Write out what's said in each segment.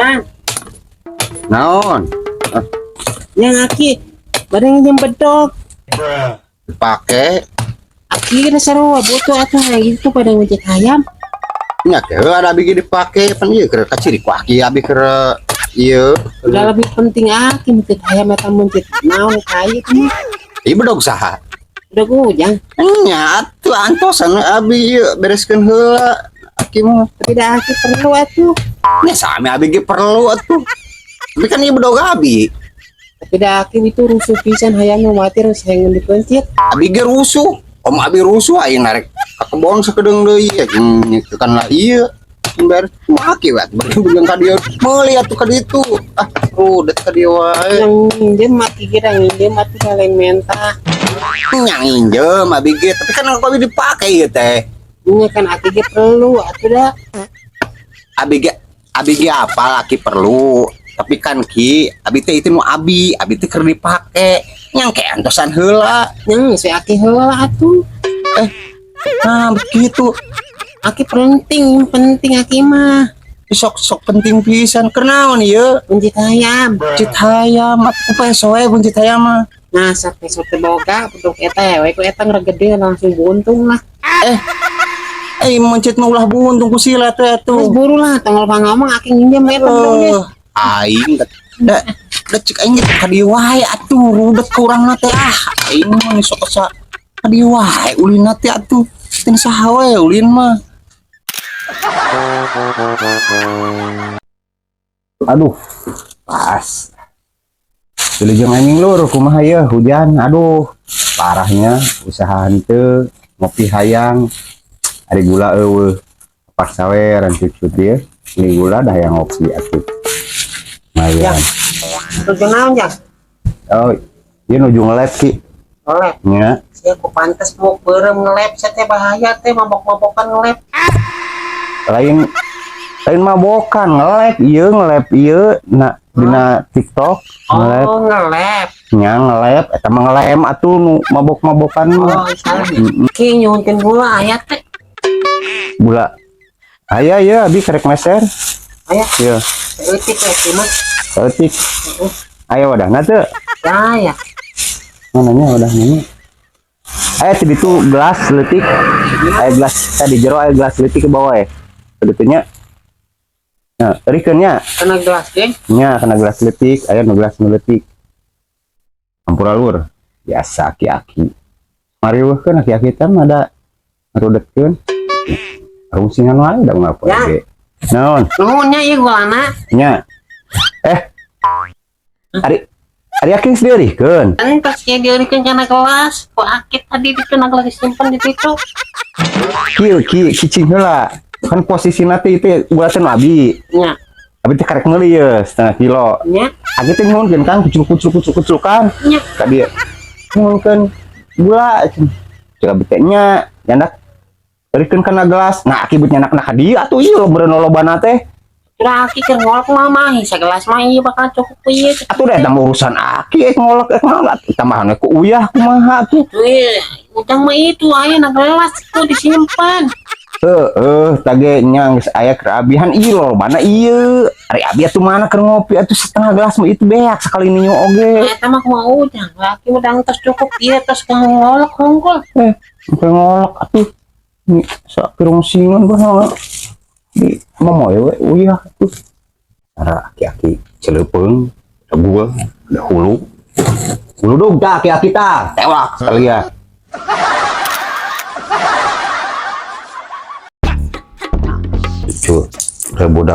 Dan Naon? yang aki barang yang bedog Dipakai aki kena sarua butuh atuh itu pada ngecek ayam. nya ke ada bigi dipakai pan ieu keur kaciri ku aki abi keur ieu. Udah lebih penting aki ngecek ayam eta mencet naon kayu tuh Ieu bedog saha? udah gujang Nya atuh antosan abi ieu bereskeun heula aki mah. tidak aki perlu atuh Nya sami abi ge perlu atuh. Tapi kan ieu bedog abi. tidak aki itu rusuh pisan hayang khawatir sayang dipencet. Abi ge rusuh. Om abi rusuh aing narek ka kebon sakedeung deui nyekeun lah ieu. Ber make wat beung ka dieu meuli atuh ka ditu. Ah, rudet ka dieu wae. Yang minjem mati kira minjem mati kalian menta. Yang injem abi ge tapi kan aku abi dipake ieu teh. Ini kan aki ge perlu atuh dah. Abi ge apa laki perlu. Tapi kan ki abi teh itu mau abi teh keur dipake. Nyang ke antosan heula. Yang si aki heula atuh. Nah, begitu. Aki penting aki mah. Sok penting pisan keur naon ieu? Mencet ayam. Cit hayam atuh peso we buncit hayam mah. Nah, sampai sote boga untuk eta we ku eta ngregede langsung buntung lah. Mencit mah ulah buntung ku sila teh Terus atuh. buru lah tanggal ngomong aki nginjem eta dulu. Aing da cek aing ge ka dieu wae atuh rudet ka urangna teh aing mah ni sok asa ka dieu wae ulina teh atuh teu saha we ulin mah. Aduh pas Wilujeng anjing lur kumaha ya hujan aduh parahnya usaha henteu ngopi hayang ari gula eueuh paksa we ran cucut dia ini gula dah yang ngopi atuh lumayan. Tujuh naon jang? Oh ieu nuju ngelep ki Ngelep. nya Saya ku pantes mau beureum ngelep saya teh bahaya teh mabok-mabokan ngelep. lain mabokan ngelep ieu na dina TikTok ngelep Oh, ngelep. nya ngelep eta mah ngelem atuh nu mabok-mabokan Oh, salah. Ki nyunkeun gula aya teh. gula aya ya abi karek meser Aya. ya Eutik we ki mah. ketik aya wadahna teu Ya. mananya wadahnya aya teh ditu gelas leutik aya gelas tadi jero aya gelas leutik ke bawah ya keditunya nah rikeun nya Kena gelas geng. nya kena gelas leutik aya nu gelas nu leutik ampura lur biasa aki-aki mari weukeun aki-aki teh mah ada ngarudetkeun rungsingan wae da ngapa Ya. ge naon Nuhunnya ieu gulana. nya ari aking sendiri-keun Entos kieu dieurekeun kana gelas. Ku akit tadi di kena gelas simpen di situ. kieu cicing heula kan posisina teh itu buatan abi Nya. abi teh karek meuli ye setengah kilo Nya. abi teh nuhunkeun kan kucul kan Nya. ka dieu nuhunkeun gula cek abi teh nya nyandak beurekeun kana gelas nah aki beut nyandak ka dieu atuh ieu berenolobana teh Sudah aki keur ngolok mah segelas mah ieu bakal cukup ieu. atuh da urusan aki ngolok ngolok tambahan ku uyah kumaha tuh Utang mah itu aya na gelas tuh disimpan. tage nya geus aya keur abihan ieu lolobana ieu ari abi atuh mana keur ngopi atuh setengah gelas mah itu beak sakali ninyo oge Eta mah kumaha ujang laki udang tos cukup ieu tos ka ngolok hongkol. sampai ngolok atuh ni sakirung singan gua di momoy we uyah atuh ara aki-aki celeupeung ada gua ada hulu dog dah aki-aki tah tewak sekalian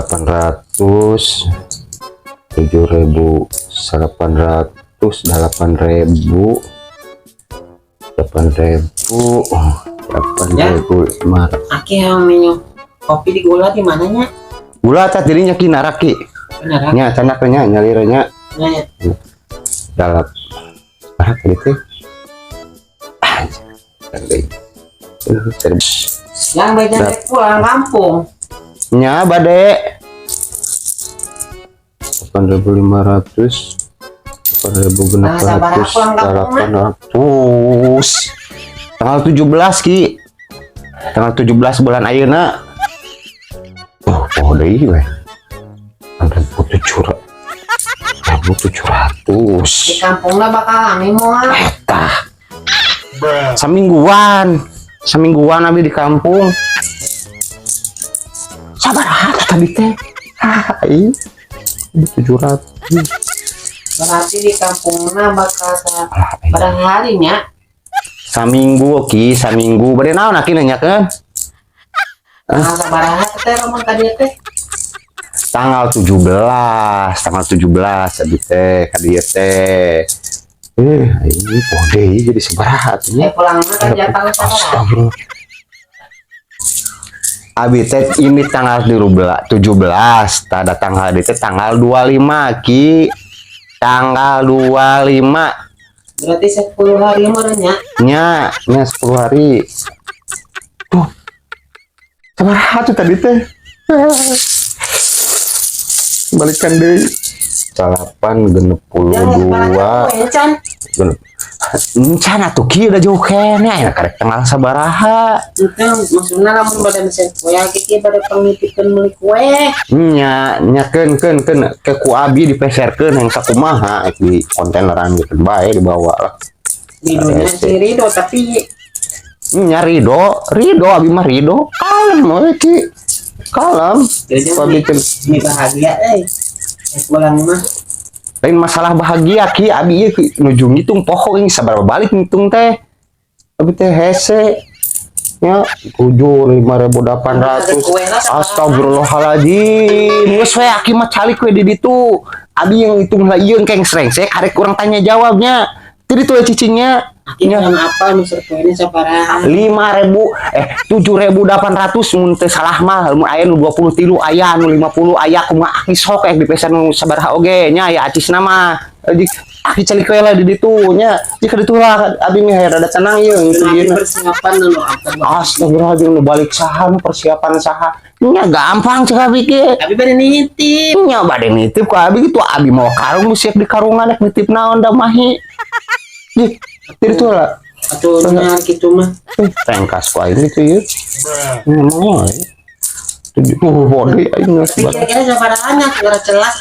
7.800 7.800 8.500 Aki yang minum kopi di gula di mananya? gula tah dirinya ki naraki Benar. nya canaknya nyalirnya Nya. dalam parah tadi teh Yang beja pulang kampung. nya bade 8.500 8.600 tanggal 17 ki tanggal 17 bulan ayeuna oh deui we Di kampung lah bakal ame moal. Eta. Semingguan abi di kampung. Sabar tadi teh. Hai. 700. Berarti di kampungna bakal pada harinya. Saminggu bade naon aki nanyakeun? Sabaraha teh roman ka dieu teh? Tanggal 17 abi teh ka dieu teh. Ini pode jadi sabaraha atuh. Pulangna kan jatah sabaraha. Astagfirullah. Abi teh ini tanggal 17, tada tanggal di teh tanggal 25 ki. Tanggal 25. Berarti 10 hari meureunnya. Nya 10 hari. Tuh. Sabaraha tuh tadi teh. Balikan deui. 862. Encan atuh kieu da jauh kene aya karek tanggal sabaraha. Maksudna lamun bade mesen kue kieu bade pangitipkeun meuli kue. Keun ke ku abi dipeserkeun yang sakumaha di kontaineran gitu bae dibawa lah. Ridonya si Rido tapi Rido abi mah Rido. Kalem we ki. Kalem. Abi ini bahagia pulang mah. Lain masalah bahagia ki abi ieu nuju ngitung poho ini sabar balik ngitung teh. Abi teh hese nya 5.800. Astagfirullahaladzim. Geus we aki mah calik we di ditu. Abi yang hitung lah ieu keng srengsek karek kurang tanya jawabnya. Tadi tuh cicingnya Akhirnya apa misalnya ini sabaraha? 7.800 mun teu salah mah mun aya nu 23 aya nu 50 aya kumaha aki sok ek dipesan nu sabaraha oge nya aya acisna mah. Aki calik we lah di ditu nya. Jika ditu lah abi mah rada tenang ieu gitu ieu. Persiapan nu apa? Astagfirullahaladzim nu balik saha nu persiapan saha. Nya gampang cek abi ge. Abi bade nitip. Nya bade nitip ku abi gitu abi mau karung siap di karungan ek nitip naon da mahi. Ih, itu lah. Atuh nya kitu mah. Tengkas ku aing gitu ieu. Moal. 70 body aing geus. Kira-kira sabarahana segera celas.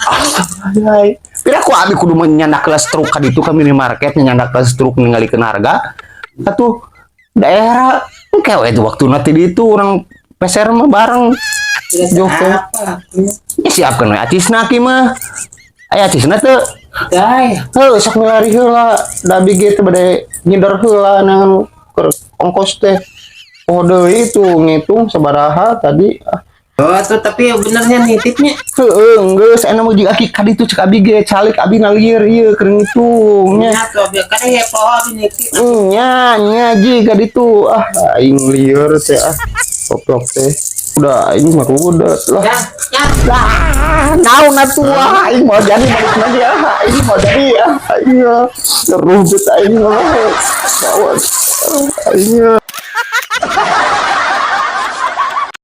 Pira ku abi kudu menyandak kelas truk ka ditu ka minimarket nyandak kelas truk ninggalikeun harga. Atuh daerah kewe itu waktu nanti ditu urang peser mah bareng. Joke. Ya siapkeun we acisna ki mah. Aya acisna teu? Gai. Heuh sok milari heula da bigi teh bade nyidor heula naon ongkos teh. Oh deui itu ngitung sabaraha tadi. Oh tuh tapi benernya nitipnya. Heeh geus anu mah jeung aki ka ditu cek abi ge calik abi nalieur ieu keur ngitung nya. Nya tuh abi kada ya poho abi nitip. Nya ji ka ditu aing lieur teh goblok teh. Udah ini mah udah lah. Ya. Naon atuh aing mau jadi balik lagi ini mau jadi iya terus aing mah. Aing